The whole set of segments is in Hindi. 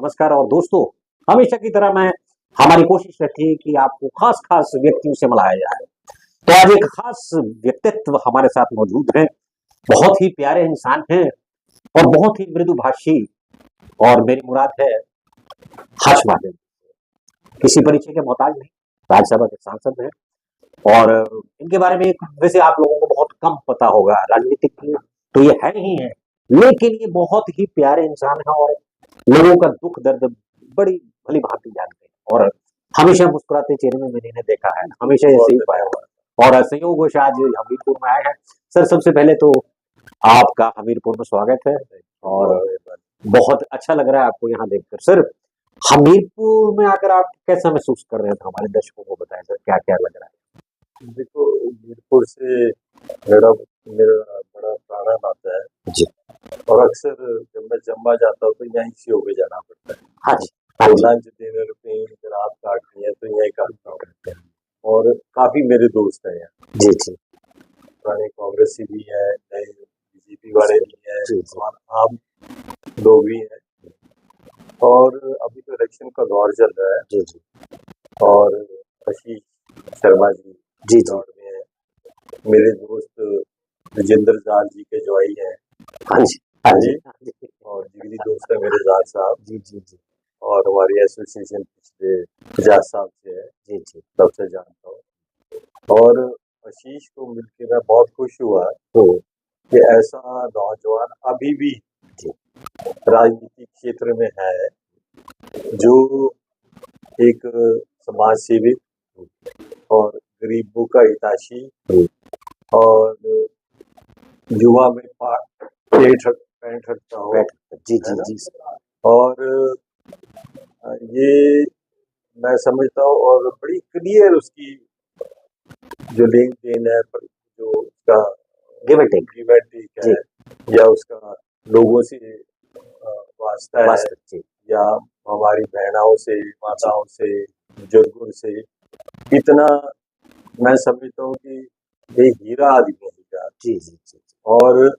नमस्कार और दोस्तों, हमेशा की तरह मैं हमारी कोशिश रहती है कि आपको खास-खास व्यक्तियों से मिलाया जाए। तो आज एक खास व्यक्तित्व हमारे साथ मौजूद हैं, बहुत ही प्यारे इंसान हैं और बहुत ही मृदुभाषी और मेरी मुराद है हर्ष महादेव। किसी परिचय के मोहताज नहीं, राज्यसभा के सांसद हैं और इनके बारे में वैसे आप लोगों को बहुत कम पता होगा, राजनीतिक तो ये है ही है, लेकिन ये बहुत ही प्यारे इंसान हैं और लोगों का दुख दर्द बड़ी भली-भांति जानते हैं और हमेशा मुस्कुराते चेहरे में मैंने इन्हें देखा है, हमेशा ऐसे ही पाया हुआ है और संयोगवश आज हमीरपुर में आए हैं। सर सबसे पहले तो आपका हमीरपुर में स्वागत है और बहुत अच्छा लग रहा है आपको यहाँ देखकर। सर हमीरपुर में आकर आप कैसा महसूस कर रहे थे? हमारे दर्शकों को बताएं सर क्या-क्या लग रहा है? देखो, मीरपुर से मेरा मेरा बड़ा पुराना नाता है जी। और अक्सर जब मैं जम्मू जाता हूँ तो यहीं से होके जाना पड़ता है। हाँ जी, हाँ जी। लंच डिनर पे अगर रात काटनी है तो यहीं काटना पड़ता है और काफी मेरे दोस्त हैं यहाँ। जी, जी। पुराने कांग्रेसी भी हैं, नए बीजेपी वाले भी हैं जी, जी। और आम लोग भी हैं और अभी तो इलेक्शन का दौर चल रहा है। जी, जी। और आशीष शर्मा जी जी, जी। दौर में है। मेरे दोस्त राजेंद्र जाल जी के जोई हैं। हाँ जी, हाँ जी, हाँ जी। और जिगरी दोस्त है मेरे जाल साहब जी, जी, जी। और हमारी एसोसिएशन पिछले 50 साल से है। जी, जी। तब से जानता हूँ और आशीष को मिलके मैं बहुत खुश हुआ कि ऐसा नौजवान अभी भी राजनीतिक क्षेत्र में है जो एक समाज सेविक और गरीबों का हितैषी और युवा में पैंट रखता हो। जी, जी, जी। और ये मैं समझता हूँ और बड़ी क्लियर उसकी जो लेन देन है, जो उसका गिव एंड टेक है या उसका लोगों से वास्ता है या हमारी बहनाओं से, माताओं से, बुजुर्गों से, इतना मैं समझता हूँ कि ये हीरा आदमी है। जी, जी, जी। और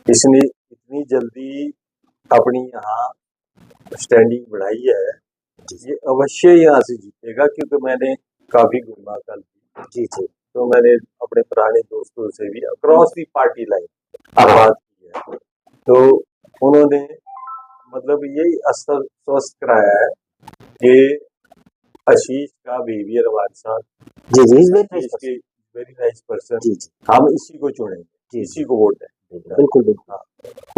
इसने इतनी जल्दी अपनी यहाँ स्टैंडिंग बढ़ाई है, ये अवश्य यहाँ से जीतेगा क्योंकि मैंने काफी घूमा कल। जी जी। तो मैंने अपने पुराने दोस्तों से भी अक्रॉस दी पार्टी लाइन बात की है तो उन्होंने मतलब यही असर स्वस्थ कराया है कि आशीष का बिहेवियर हमारे साथ जी जी वेरी नाइस पर्सन, हम इसी को चुनेंगे, इसी को वोट देंगे। बिल्कुल बिल्कुल।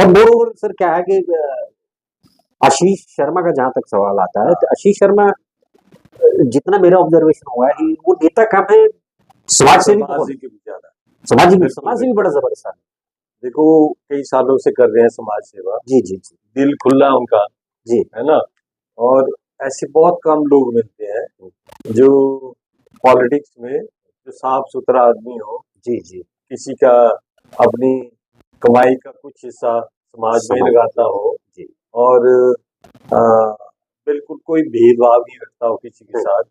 और मोर सर क्या है कि आशीष शर्मा का जहाँ तक सवाल आता है तो आशीष शर्मा जितना मेरा ऑब्जर्वेशन हुआ है वो नेता कम है, समाज से भी ज्यादा, समाज से भी बड़ा जबरदस्त है। देखो कई सालों से कर रहे हैं समाज सेवा। जी जी जी। दिल खुला उनका जी है ना। और ऐसे बहुत कम लोग मिलते हैं जो पॉलिटिक्स में जो साफ सुथरा आदमी हो। जी जी। किसी का अपनी कमाई का कुछ हिस्सा समाज में लगाता हो जी और बिल्कुल कोई भेदभाव नहीं रखता हो किसी के साथ।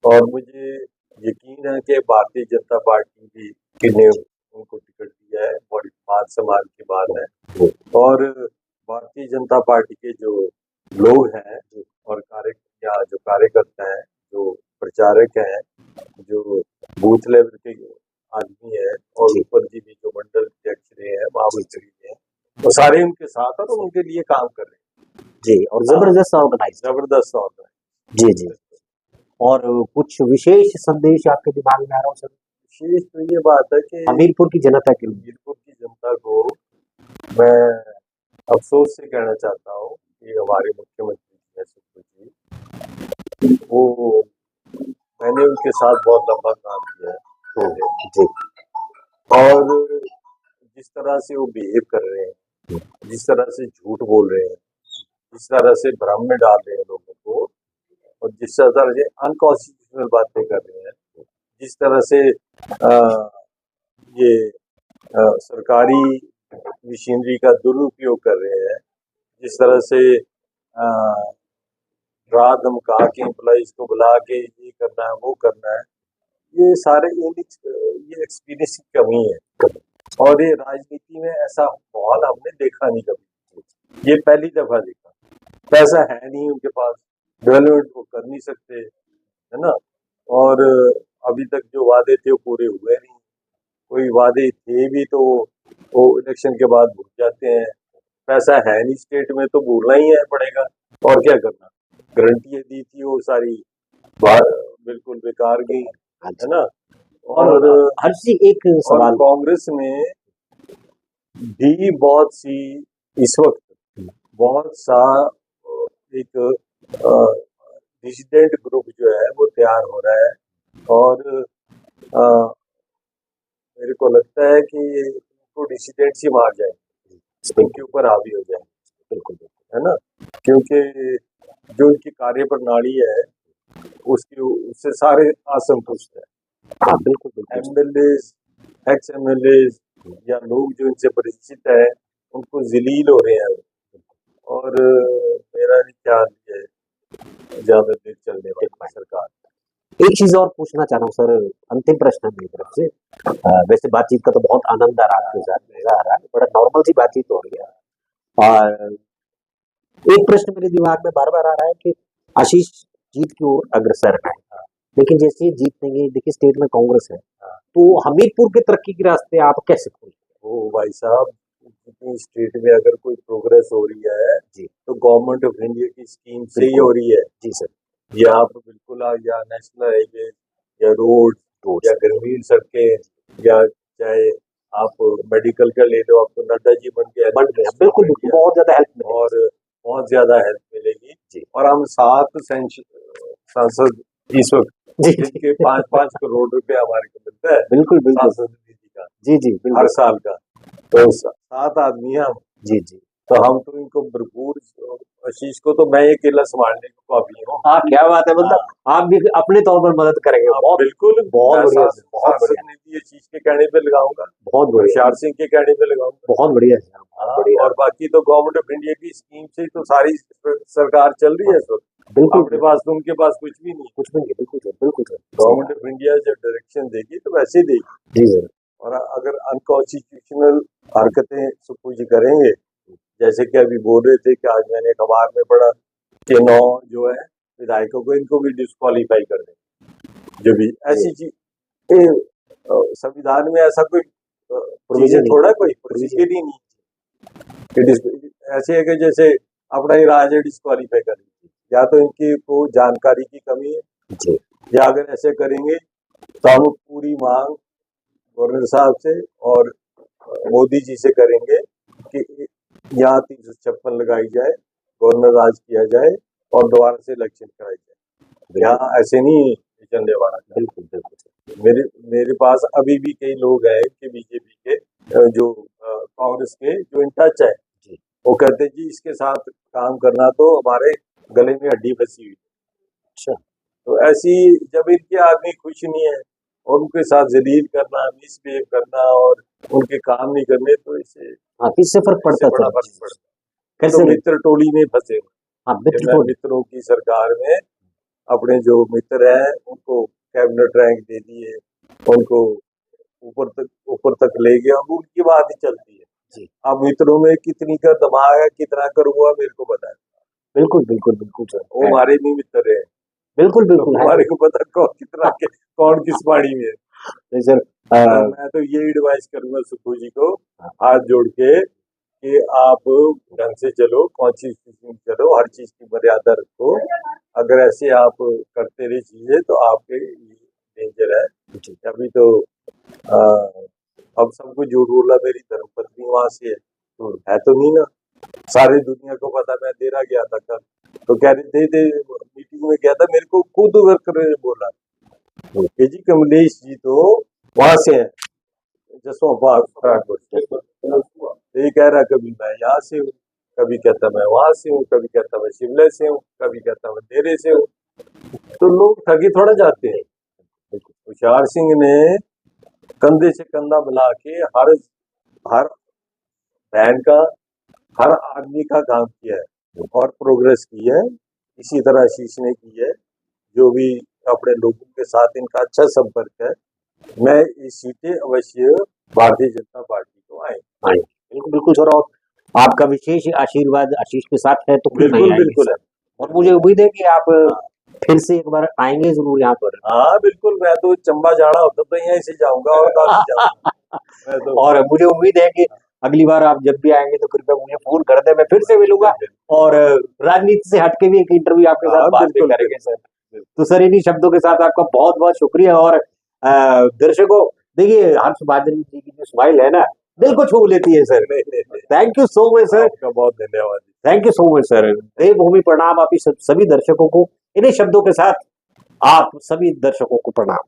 और मुझे यकीन है कि भारतीय जनता पार्टी भी ने उनको टिकट दिया है, बड़ी मान सम्मान की बात है। और भारतीय जनता पार्टी के जो लोग हैं और जो कार्यकर्ता हैं, जो प्रचारक हैं, जो बूथ लेवल के आदमी है और ऊपर जी भी जो मंडल अध्यक्ष रहे हैं, महामंत्री हैं, वो सारे उनके साथ और उनके लिए काम कर रहे हैं। जी और जबरदस्त ऑर्गेनाइज। जी जी। और कुछ विशेष संदेश आपके दिमाग में आ रहा हो सर? विशेष तो ये बात है कि हमीरपुर की जनता के लिए, हमीरपुर की जनता को मैं अफसोस से कहना चाहता हूँ कि हमारे मुख्यमंत्री जी वो मैंने उनके साथ बहुत लंबा काम किया है और जिस तरह से वो बिहेव कर रहे हैं, जिस तरह से झूठ बोल रहे हैं, जिस तरह से भ्रम में डाल रहे हैं लोगों को और जिस तरह से अनकॉन्स्टिट्यूशनल बातें कर रहे हैं, जिस तरह से ये सरकारी मशीनरी का दुरुपयोग कर रहे हैं, जिस तरह से रात धमका के एम्प्लॉइज को बुला के ये करना है वो करना है, ये सारे ये एक्सपीरियंस की कमी है। और ये राजनीति में ऐसा माहौल हमने देखा नहीं कभी, ये पहली दफा देखा। पैसा है नहीं उनके पास, डेवलपमेंट वो कर नहीं सकते, है ना। और अभी तक जो वादे थे वो पूरे हुए नहीं, कोई वादे थे भी तो वो इलेक्शन के बाद भूल जाते हैं। पैसा है नहीं स्टेट में तो भूलना ही है पड़ेगा, और क्या करना। गारंटियां दी थी वो सारी बिल्कुल बेकार गई, हाँ है जी। ना। और और हर्षी एक और सवाल, कांग्रेस में भी बहुत सी इस वक्त बहुत सा एक डिसिडेंट ग्रुप जो है वो तैयार हो रहा है, और अ, मेरे को लगता है कि इनको डिसिडेंट ही मार जाए, इनके ऊपर हावी हो जाए, बिल्कुल बिल्कुल, है ना। क्योंकि जो इनकी कार्य प्रणाली है उसकी उससे सारे असंतुष्ट है। हाँ बिल्कुल बिल्कुल सर। एमएलए, एक्स एमएलए या लोग जो इनसे परिचित है उनको जलील हो रहे हैं, और मेरा नहीं ख्याल ये ज्यादा देर चलने वाली सरकार। एक चीज और पूछना चाह रहा हूँ सर, अंतिम प्रश्न है मेरी तरफ से। वैसे बातचीत का तो बहुत आनंद आ रहा है, आपके साथ मजा आ रहा है, बड़ा नॉर्मल सी बातचीत हो रही है। और एक प्रश्न मेरे दिमाग में बार बार आ रहा है कि आशीष जीत की ओर अग्रसर है, लेकिन जैसे ही जीतेंगे, देखिए स्टेट में कांग्रेस है, तो हमीरपुर के तरक्की के रास्ते आप कैसे खोलेंगे? वो भाई साहब, जितनी स्टेट में अगर कोई प्रोग्रेस हो रही है जी तो गवर्नमेंट ऑफ इंडिया की स्कीम से ही बिल्कुल। हो रही है। जी सर। या आप बिल्कुल या नेशनल हाईवे या रोड रोड या ग्रामीण सड़कें, या चाहे आप मेडिकल का ले लो, अब तो नड्डा जी बन गया बन गया, बिल्कुल बिल्कुल, बहुत ज्यादा हेल्प मिलेगी। और बहुत ज्यादा हेल्प मिलेगी। जी और हम 7 सांसद इस वक्त, जी जिनके 5-5 करोड़ रुपए हमारे को मिलता है बिल्कुल बिल्कुल। सांसद निधि का जी जी हर बिल्कुल। साल का, तो 7 आदमी हैं हम। जी जी। तो हम तो इनको भरपूर, आशीष को तो मैं अकेला संभालने को काफी हूँ। हाँ क्या बात है, मतलब आप भी अपने तौर पर मदद करेंगे, बहुत बिल्कुल, बहुत मैं बढ़िया सर, बहुत सांसद बढ़िया, निधि आशीष के कहने पे लगाऊंगा, बहुत बढ़िया, होशियार सिंह के कहने पे लगाऊंगा। बहुत बढ़िया सर, बहुत बढ़िया। और बाकी तो गवर्नमेंट ऑफ इंडिया की स्कीम से ही तो सारी सरकार चल रही है इस वक्त। बिल्कुल अपने पास तो उनके पास कुछ भी नहीं। कुछ भी नहीं, बिल्कुल सर, बिल्कुल सर। गवर्नमेंट ऑफ इंडिया जब डायरेक्शन देगी तो वैसे ही देगी। जी सर। और अगर अनकॉन्स्टिट्यूशनल हरकतें सुप्रीम जी करेंगे, जैसे कि अभी बोल रहे थे कि आज मैंने अखबार में पढ़ा कि 9 जो है विधायकों को, इनको भी डिस्क्वालीफाई कर दें। जो भी ऐसी चीज संविधान में ऐसा कोई चीजें थोड़ा कोई प्रोसीजर ही नहीं। ऐसे है कि जैसे अपना ही राज है डिस्क्वालीफाई कर, या तो इनकी को जानकारी की कमी है, जी या अगर ऐसे करेंगे तो हम पूरी मांग गवर्नर साहब से और मोदी जी से करेंगे कि यहाँ 356 लगाई जाए, गवर्नर राज किया जाए और दोबारा से इलेक्शन कराई जाए। यहाँ ऐसे नहीं चलने वाला। बिल्कुल बिल्कुल। मेरे पास अभी भी कई लोग हैं कि बीजेपी के जो कांग्रेस के जो इन टच है, वो कहते हैं जी इसके साथ काम करना तो हमारे गले में हड्डी फंसी हुई। अच्छा, तो ऐसी जब इनके आदमी खुश नहीं है और उनके साथ जलील करना, मिसबिहेव करना और उनके काम नहीं करने, तो इससे हाँ इससे फर्क पड़ता बड़ा था। फर्क पड़ता है। तो मित्र टोली में फंसे हुए। हाँ मित्र मैं टोली, मित्रों की सरकार में अपने जो मित्र हैं उनको कैबिनेट रैंक दे दिए, उनको ऊपर तक ले गया, अब उनकी बात ही चलती है। जी अब मित्रों में कितनी का दिमाग है, कितना कर हुआ, मेरे को पता है। बिल्कुल बिल्कुल बिल्कुल सर, वो हमारे भी मित्र है, बिल्कुल तो बिल्कुल है हमारे को पता कौन कितना के कौन किस पानी में है। नहीं सर। तो मैं तो ये एडवाइस करूंगा सुखू जी को हाथ जोड़ के कि आप ढंग से चलो, कॉन्स्टिट्यूशन में चलो, हर चीज की मर्यादा रखो। अगर ऐसे आप करते रहे चीजें तो आपके डेंजर है। अभी तो आ, अब सबको झूठ बोला मेरी धर्मपत्नी वहां से है तो नहीं ना, सारी दुनिया को पता। मैं दे रहा गया था कल, तो कह रहे थे मीटिंग में गया था, मेरे को खुद वर्कर ने बोला कि जी कमलेश जी तो वहां से है, जसों ये कह रहा कभी मैं यहाँ से हूँ, कभी कहता मैं वहां से हूँ, कभी कहता मैं शिमला से हूँ, कभी कहता मैं देरे से हूँ। तो लोग ठगी थोड़ा जाते हैं। होशियार सिंह ने कंधे से कंधा मिला के हर हर बहन का, हर आदमी का काम किया है और प्रोग्रेस की है। इसी तरह आशीष ने की है, जो भी अपने लोगों के साथ इनका अच्छा संपर्क है। मैं ये सीटें अवश्य भारतीय जनता पार्टी को आए। बिल्कुल बिल्कुल सर। और आपका विशेष आशीर्वाद आशीष के साथ है तो क्यों नहीं बिल्कुल आएंगे बिल्कुल सर। और मुझे उम्मीद है कि आप फिर से एक बार आएंगे जरूर यहाँ पर। हाँ बिल्कुल, मैं तो चंबा जाना होता तो यहीं से जाऊंगा और कहाँ से जाऊंगा मैं तो। और मुझे उम्मीद है कि अगली बार आप जब भी आएंगे तो कृपया मुझे फोन कर दे, मैं फिर से मिलूंगा और राजनीति से हटके भी एक इंटरव्यू आपके साथ हाँ बाद में बिल्कुल करेंगे सर। बिल्कुल। तो सर इन्हीं शब्दों के साथ आपका बहुत बहुत शुक्रिया। और दर्शकों देखिए हर्षवर्धन जी की जो स्माइल है ना दिल को छू लेती है सर। नहीं नहीं नहीं, thank you so much sir. आपका बहुत धन्यवाद। Thank you so much sir. Devbhoomi प्रणाम आप सभी दर्शकों को, इन्हीं शब्दों के साथ आप सभी दर्शकों को प्रणाम।